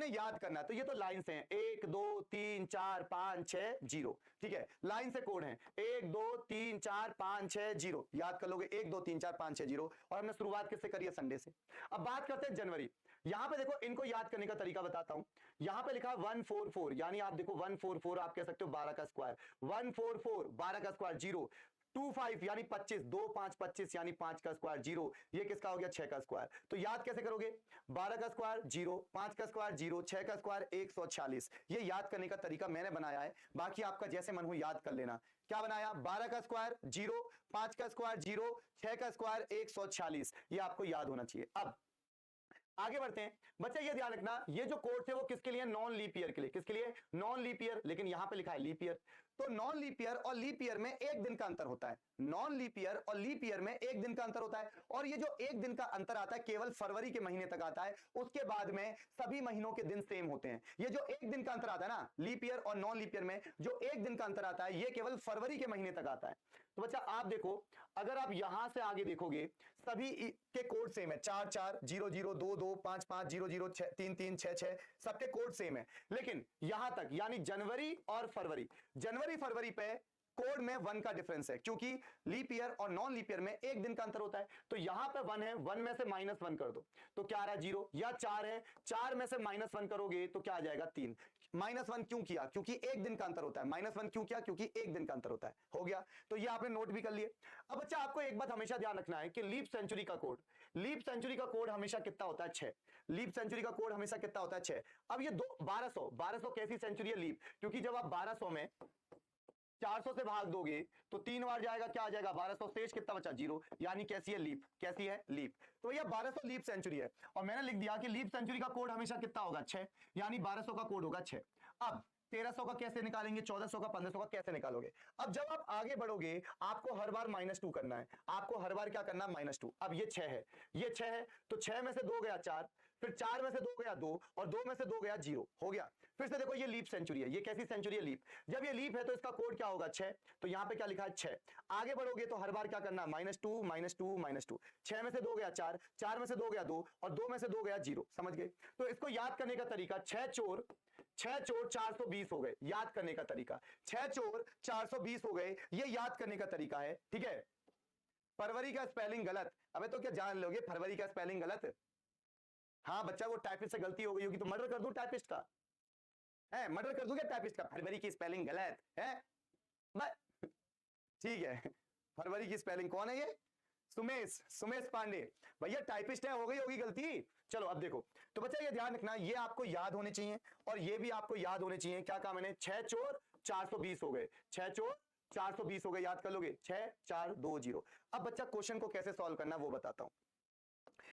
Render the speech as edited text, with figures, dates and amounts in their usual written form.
इन्हें याद करना है। तो ये तो लाइन से हैं, 1 2 3 4 5 6 0, ठीक है, लाइन से कोड है 1 2 3 4 5 6 0, याद कर लोगे 1 2 3 4 5 6 0। और हमने शुरुआत किससे करी है? संडे से। अब बात करते हैं जनवरी। यहां पे देखो, इनको याद करने का तरीका बताता हूं। यहां पे लिखा 144, यानी आप देखो 144 आप कह सकते हो 12 का स्क्वायर, 144 12 का स्क्वायर 0, 25 यानी 25, 2 5 25 यानी 5 का स्क्वायर 0, ये किसका हो गया? 6 का स्क्वायर। तो याद कैसे करोगे? 12 का स्क्वायर 0, 5 का स्क्वायर 0, 6 का स्क्वायर 146। ये याद करने का तरीका मैंने बनाया है, बाकी आपका जैसे मन हो याद कर लेना। क्या बनाया? 12 का स्क्वायर 0, 5 का स्क्वायर 0, 6 का स्क्वायर 146, ये आपको याद होना चाहिए। अब आगे बढ़ते हैं बच्चे, ये ध्यान रखना, ये जो कोड थे वो किसके लिए? नॉन लीप ईयर के लिए। किसके लिए? Non leap year. लेकिन यहां पे लिखा है लीप ईयर, तो नॉन लीप ईयर और लीप ईयर में एक दिन का अंतर होता है। नॉन लीप ईयर और लीप ईयर में एक दिन का अंतर होता है, और ये जो एक दिन का अंतर आता है केवल फरवरी के महीने तक आता है, उसके बाद में सभी महीनों के दिन सेम होते हैं। ये जो एक दिन का अंतर आता है ना लीप ईयर और नॉन लीप ईयर में, जो एक दिन का अंतर आता है ये केवल फरवरी के महीने तक आता है। तो बच्चा आप देखो, अगर आप यहां से आगे देखोगे सभी के कोड सेम है, 4 4 0 0 2 2 5 5 0 0 3 3 6 6, सबके कोड सेम है। लेकिन यहां तक यानी जनवरी और फरवरी, जनवरी फरवरी पे कोड में 1 का डिफरेंस है, क्योंकि लीप ईयर और नॉन लीप ईयर में एक दिन का अंतर होता है। तो यहां पे 1 है, 1 में से -1 कर दो तो क्या आ रहा है? 0। या 4 है, 4 में से -1 करोगे तो क्या आ जाएगा? 3। -1 क्यों किया? क्योंकि एक दिन का अंतर होता है। -1 क्यों किया? क्योंकि एक दिन का अंतर होता है। हो गया, तो ये आपने नोट भी कर लिए। अब बच्चा आपको एक बात हमेशा ध्यान रखना है कि लीप सेंचुरी का कोड, लीप सेंचुरी का कोड हमेशा कितना होता है? 6। लीप सेंचुरी का कोड हमेशा कितना होता है? 6। अब ये 1200 कैसी सेंचुरी है? लीप। क्योंकि जब आप 1200 में 400 से भाग दोगे तो 3 बार जाएगा, क्या आ जाएगा? 1200, शेष कितना बचा? 0, यानी कैसी है? लीप। कैसी है? लीप। तो भैया 1200 लीप सेंचुरी है, और मैंने लिख दिया कि लीप सेंचुरी का कोड हमेशा कितना होगा? 6, यानी 1200 का कोड होगा 6। अब 1300 का कैसे निकालेंगे? 1400 का, 1500 का कैसे निकालोगे? अब जब आप आगे बढ़ोगे आपको हर बार -2 करना है, आपको हर बार क्या करना है? -2। अब ये 6 है, ये 6 है, तो 6 में से 2 गया 4, फिर 4 में से 2 गया 2, और 2 में से 2 गया 0, हो गया। फिर से देखो ये लीप सेंचुरी है, ये कैसी सेंचुरी है? लीप। जब ये लीप है तो इसका कोड क्या होगा? 6। तो यहां पे क्या लिखा है? 6। आगे बढ़ोगे तो हर बार क्या करना? -2 -2 -2। 6 में से 2 गया 4, 4 में से 2 गया 2, और 2 में से 2 गया 0। समझ गए? तो इसको याद करने का तरीका 6 चोर 420 हो गए, याद करने का तरीका 6 चोर 420 हो गए, ये याद करने का तरीका है। ठीक है, फरवरी का स्पेलिंग गलत, अबे तो क्या जान लोगे फरवरी का स्पेलिंग गलत? हाँ बच्चा, वो टाइपिस्ट से गलती हो गई होगी तो मर्डर कर दूं टाइपिस्ट का? है मर्डर कर दूंगा टाइपिस्ट का? फरवरी की स्पेलिंग गलत है, ठीक है। फरवरी की स्पेलिंग कौन है ये? सुमेश पांडे भैया, टाइपिस्ट है, हो गई होगी गलती। चलो अब देखो, तो बच्चा ये ध्यान रखना, ये आपको याद होने चाहिए और ये भी आपको याद होने चाहिए। क्या कहा मैंने? 6 चोर 420 हो गए, 6 चोर 420 हो गए, याद कर लोगे? 6 4 2 0। अब बच्चा क्वेश्चन को कैसे सॉल्व करना वो बताता हूं।